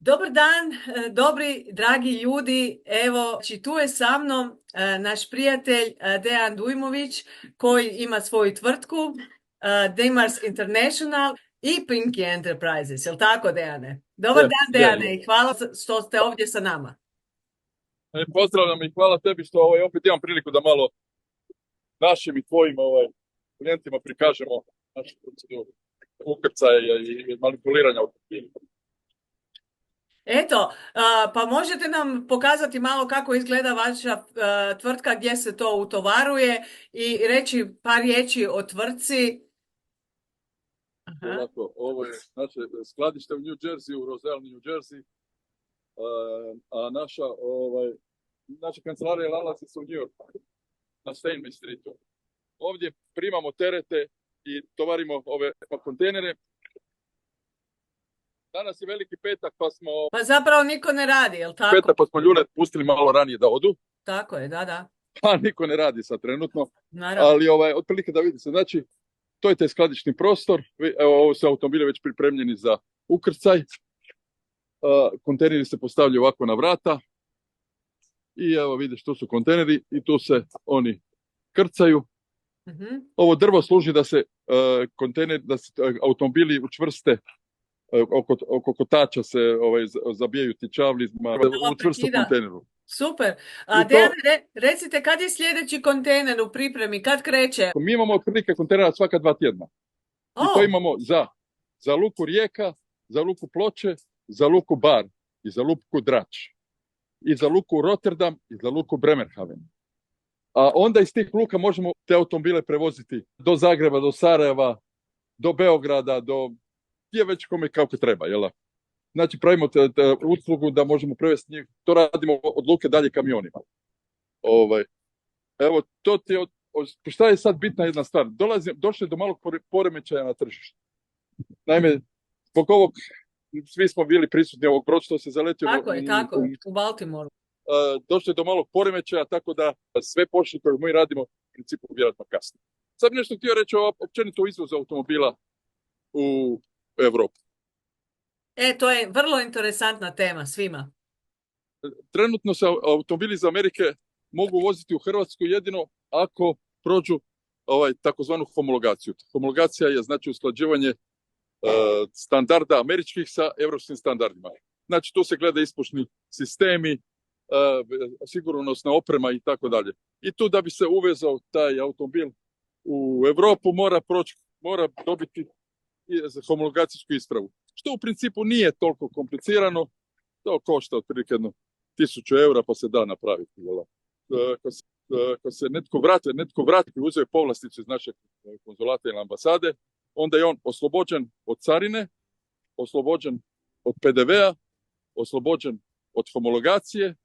Dobar dan, dobri, dragi ljudi. Evo, tu je sa mnom naš prijatelj Dejan Dujmović koji ima svoju tvrtku Demars International i Pinky Enterprises. Jel' tako, Dejane? Dobar dan, Dejane, i hvala što ste ovdje sa nama. Pozdravljam i hvala tebi što opet imam priliku da malo našim i tvojim klijentima prikažemo našu proceduru ukrcaja i manipuliranja automobila. Eto, pa možete nam pokazati malo kako izgleda vaša tvrtka, gdje se to utovaruje i reći par riječi o tvrtci. Ovako, ovo je naše skladište u New Jersey, u Roselle, New Jersey, a naša kancelarija nalazi se u New Yorku, na Steinway Streetu. Ovdje primamo terete i tovarimo ove kontejnere. Danas je veliki petak, pa smo... Pa zapravo niko ne radi, jel' tako? Petak, pa smo ljude pustili malo ranije da odu. Tako je, da. Pa niko ne radi sad trenutno. Naravno. Ali otprilike da vidite. Znači, to je taj skladišni prostor. Evo, ovo su automobili već pripremljeni za ukrcaj. Kontejneri se postavljaju ovako na vrata. I evo vidiš, tu su kontejneri i tu se oni krcaju. Mm-hmm. Ovo drvo služi da se automobili učvrste. Oko kotača se zabijaju ti čavlima, učvrste u kontejneru. Super. Dejan, recite, kad je sljedeći kontejner u pripremi? Kad kreće? Mi imamo otprilike kontejnera svaka 2 tjedna. I to imamo za luku Rijeka, za luku Ploče, za luku Bar i za luku Drač. I za luku Rotterdam i za luku Bremerhaven. A onda iz tih luka možemo te automobile prevoziti do Zagreba, do Sarajeva, do Beograda, do gdje već kome kako treba, jel? Znači pravimo uslugu da možemo prevesti njih, to radimo od luke dalje kamionima. Evo, to ti je, šta je sad bitna jedna stvar? Došli do malog poremećaja na tržištu. Naime, zbog ovog, svi smo bili prisutni ovog brod što se zaletio u Baltimoru. Došli do malog poremećaja, tako da sve pošle koje mi radimo, u principu vjerojatno kasno. Sad bi nešto htio reći općenito o izvozu automobila u Europu. To je vrlo interesantna tema svima. Trenutno se automobili iz Amerike mogu voziti u Hrvatsku jedino ako prođu takozvanu homologaciju. Homologacija je znači usklađivanje standarda američkih sa europskim standardima. Znači tu se gleda ispušni sistemi, sigurnosna oprema i tako dalje. I tu da bi se uvezao taj automobil u Europu mora dobiti homologacijsku ispravu. Što u principu nije toliko komplicirano, to košta otprilike 1000 eura pa se da napraviti. Ako se netko vrati i uzeo povlasticu iz našeg konzulata ili ambasade, onda je on oslobođen od carine, oslobođen od PDV-a, oslobođen od homologacije.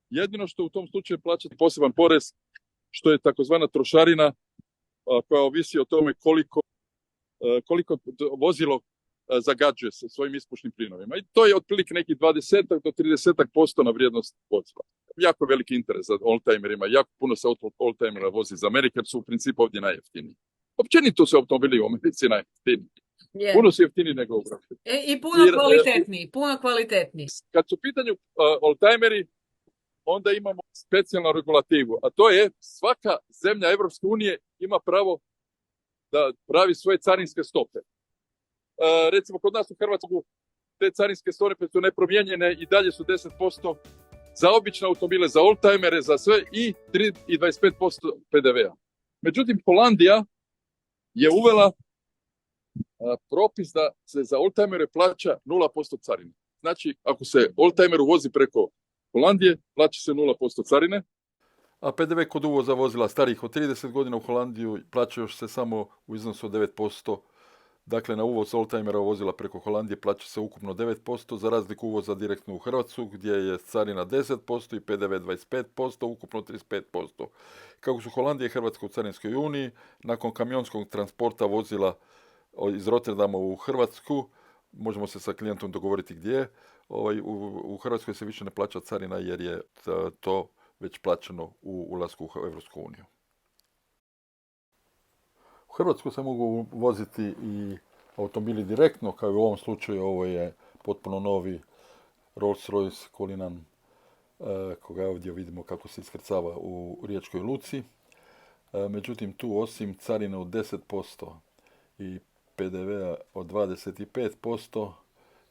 Jedino što u tom slučaju plaćati poseban porez, što je takozvana trošarina koja ovisi o tome koliko vozilo zagađuje se svojim ispušnim plinovima. I to je otprilike neki 20 do 30% na vrijednost vozila. Jako veliki interes za oldtimerima. Jako puno se oldtimera vozi iz Amerike, jer su u principu ovdje najjeftiniji. Općenito su automobili u Americi najjeftiniji. Yeah. Puno su jeftiniji nego u Evropi. I puno kvalitetniji. Kad su u pitanju oldtimeri, onda imamo specijalnu regulativu, a to je svaka zemlja Evropske unije ima pravo da pravi svoje carinske stope. Recimo kod nas u Hrvatsku te carinske stope su nepromijenjene i dalje su 10% za obične automobile, za oldtimere, za sve i 25% PDV-a. Međutim, Holandija je uvela propis da se za oldtimere plaća 0% carine. Znači, ako se oldtimer uvozi preko Holandije, plaća se 0% carine. A PDV kod uvoza vozila starijih od 30 godina u Holandiju plaća još se samo u iznosu od 9%. Dakle, na uvoz oldtimera vozila preko Holandije plaća se ukupno 9%, za razliku uvoza direktno u Hrvatsku, gdje je carina 10% i PDV 25%, ukupno 35%. Kako su Holandija i Hrvatska u carinskoj uniji, nakon kamionskog transporta vozila iz Rotterdama u Hrvatsku, možemo se sa klijentom dogovoriti gdje, u Hrvatskoj se više ne plaća carina jer je to već plaćeno u ulasku u Evropsku uniju. U Hrvatsku se mogu voziti i automobili direktno, kao i u ovom slučaju ovo je potpuno novi Rolls-Royce Cullinan, koga ovdje vidimo kako se iskrcava u riječkoj luci. Međutim, tu osim carine od 10% i PDV-a od 25%,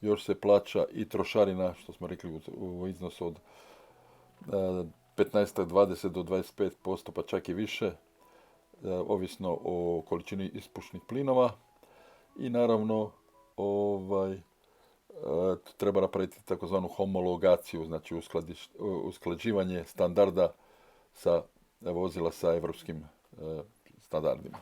još se plaća i trošarina, što smo rekli, u iznosu od 15, 20 do 25%, pa čak i više, ovisno o količini ispušnih plinova. I naravno, treba napraviti takozvanu homologaciju, znači usklađivanje standarda sa vozila sa evropskim standardima.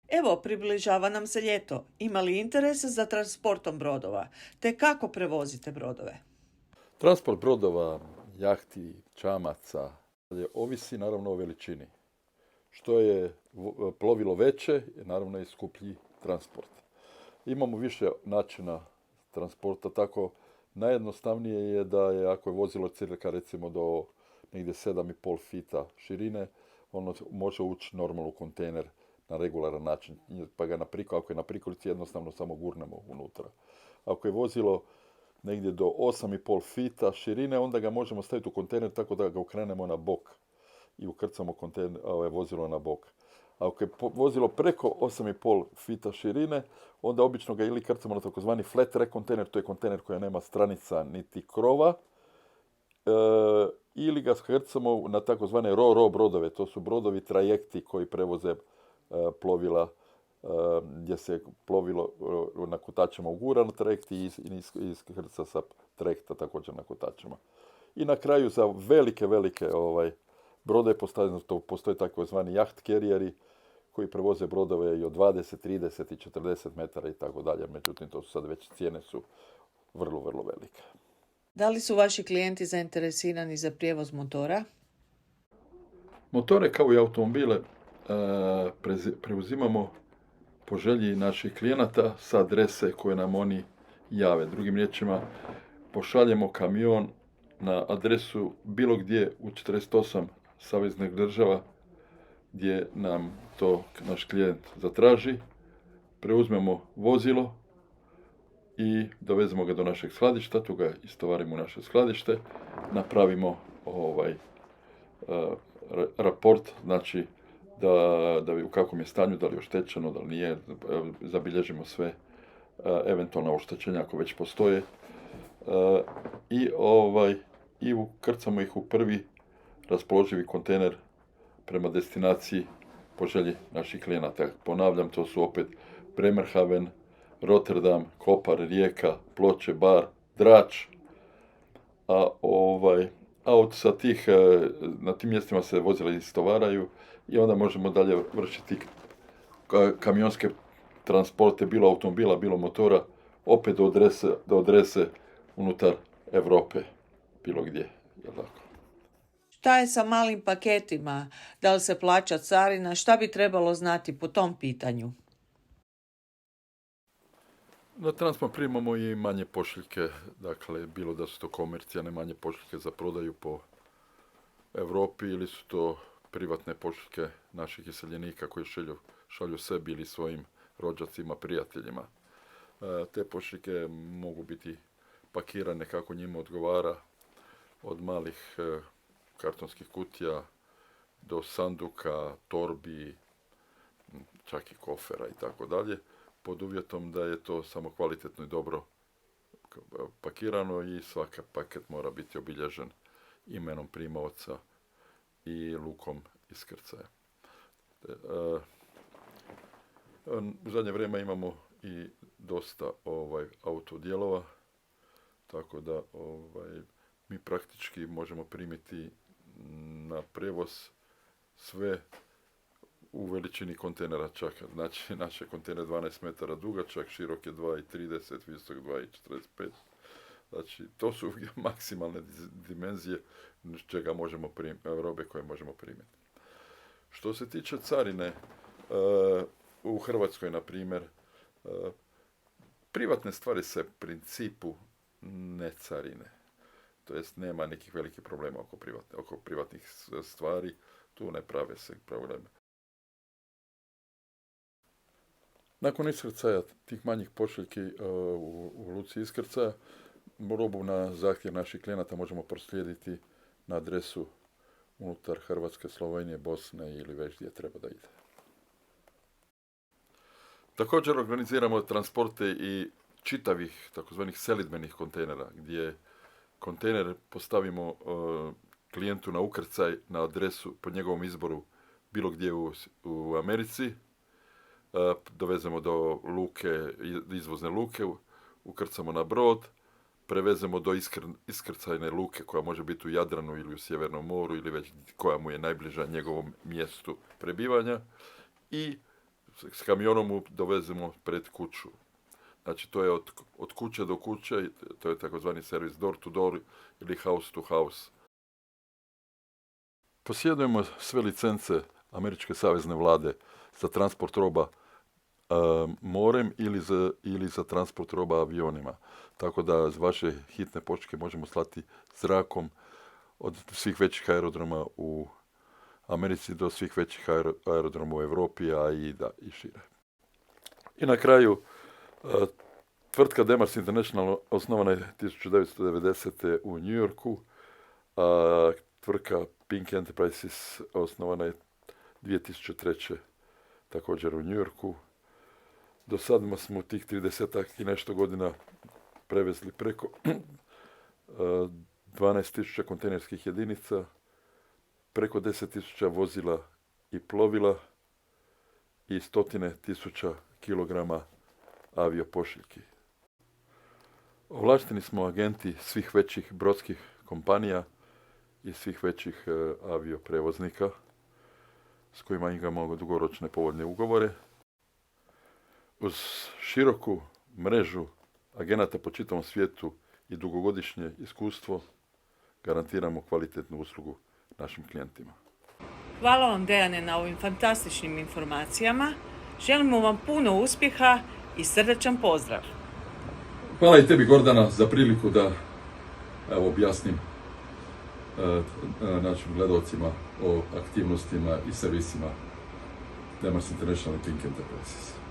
Evo, približava nam se ljeto. Ima li interesa za transportom brodova? Te kako prevozite brodove? Transport brodova, jahti, čamaca, ovisi naravno o veličini. Što je plovilo veće, naravno je skuplji transport. Imamo više načina transporta, tako najjednostavnije je da je, ako je vozilo cirka recimo do negdje 7,5 fita širine, ono može ući normalno u kontejner na regularan način, pa ga ako je na prikolici jednostavno samo gurnemo unutra. Ako je vozilo negdje do 8,5 fita širine, onda ga možemo staviti u kontejner tako da ga okrenemo na bok i ukrcamo vozilo na bok. A ako je vozilo preko 8,5 fita širine, onda obično ga ili krcamo na takozvani flat rack kontejner, to je kontejner koji nema stranica niti krova, ili ga krcamo na takozvane ro-ro brodove, to su brodovi trajekti koji prevoze plovila, gdje se plovilo na kotačima ugura na trajekt i iskrca sa trajekta također na kotačima. I na kraju za velike brodove postoje takozvani yacht carrieri koji prevoze brodove i od 20, 30 i 40 metara i tako dalje. Međutim, to su sad već cijene su vrlo, vrlo velike. Da li su vaši klijenti zainteresirani za prijevoz motora? Motore kao i automobile preuzimamo po želji naših klijenata sa adrese koje nam oni jave. Drugim riječima, pošaljemo kamion na adresu bilo gdje u 48 saveznih država gdje nam to naš klijent zatraži, preuzmemo vozilo i dovezemo ga do našeg skladišta, tu ga istovarimo u naše skladište, napravimo raport, znači da u kakvom je stanju, da li je oštećeno, da li nije, zabilježimo sve eventualna oštećenja ako već postoje i ukrcamo ih u prvi raspoloživi kontejner prema destinaciji po želji naših klijenata. Ponavljam, to su opet Bremerhaven, Rotterdam, Kopar, Rijeka, Ploče, Bar, Drač, sa tih, na tim mjestima se vozila istovaraju i onda možemo dalje vršiti kamionske transporte, bilo automobila, bilo motora, opet do adrese unutar Europe, bilo gdje. Šta je sa malim paketima? Da li se plaća carina? Šta bi trebalo znati po tom pitanju? Na transport primamo i manje pošiljke, dakle, bilo da su to komercijalne manje pošiljke za prodaju po Europi ili su to privatne pošiljke naših iseljenika koji šalju sebi ili svojim rođacima, prijateljima. Te pošiljke mogu biti pakirane kako njima odgovara, od malih kartonskih kutija do sanduka, torbi, čak i kofera i tako dalje, pod uvjetom da je to samo kvalitetno i dobro pakirano i svaki paket mora biti obilježen imenom primaoca i lukom iskrcaja. U zadnje vrijeme imamo i dosta autodijelova, tako da mi praktički možemo primiti na prevoz sve u veličini kontejnera čak. Znači, naš je kontejner 12 metara dugačak, širok je 2,30, visok 2,45. Znači, to su maksimalne dimenzije čega možemo robe koje možemo primiti. Što se tiče carine, u Hrvatskoj, na primjer, privatne stvari se u principu ne carine. To jest, nema nekih velikih problema oko privatnih stvari, tu ne prave se probleme. Nakon iskrcaja tih manjih pošiljki u luci iskrcaja, robu na zahtjev naših klijenata možemo proslijediti na adresu unutar Hrvatske, Slovenije, Bosne ili već gdje treba da ide. Također organiziramo transporte i čitavih takozvanih selidbenih kontejnera, gdje kontejner postavimo klijentu na ukrcaj na adresu po njegovom izboru bilo gdje u Americi, dovezemo do luke, izvozne luke, ukrcamo na brod, prevezemo do iskrcajne luke koja može biti u Jadranu ili u Sjevernom moru ili već koja mu je najbliža njegovom mjestu prebivanja i s kamionom mu dovezemo pred kuću. Znači to je od kuće do kuće, to je takozvani servis door to door ili house to house. Posjedujemo sve licence Američke savezne vlade za transport roba morem ili za transport roba avionima. Tako da vaše hitne pošiljke možemo slati zrakom od svih većih aerodroma u Americi do svih većih aerodroma u Europi, a i šire. I na kraju, tvrtka Demars International osnovana je 1990. u New Yorku, a tvrtka Pink Enterprises osnovana je 2003. također u New Yorku. Do sad smo tih 30 i nešto godina prevezli preko 12.000 kontejnerskih jedinica, preko 10.000 vozila i plovila i 100.000 kilograma aviopošiljki. Ovlašteni smo agenti svih većih brodskih kompanija i svih većih avioprevoznika s kojima imamo dugoročne povoljne ugovore. Uz široku mrežu agenata po čitavom svijetu i dugogodišnje iskustvo garantiramo kvalitetnu uslugu našim klijentima. Hvala vam, Dejane, na ovim fantastičnim informacijama. Želimo vam puno uspjeha i srdačan pozdrav. Hvala i tebi, Gordana, za priliku da objasnim našim gledalcima o aktivnostima i servisima Demars International i Pink Enterprises.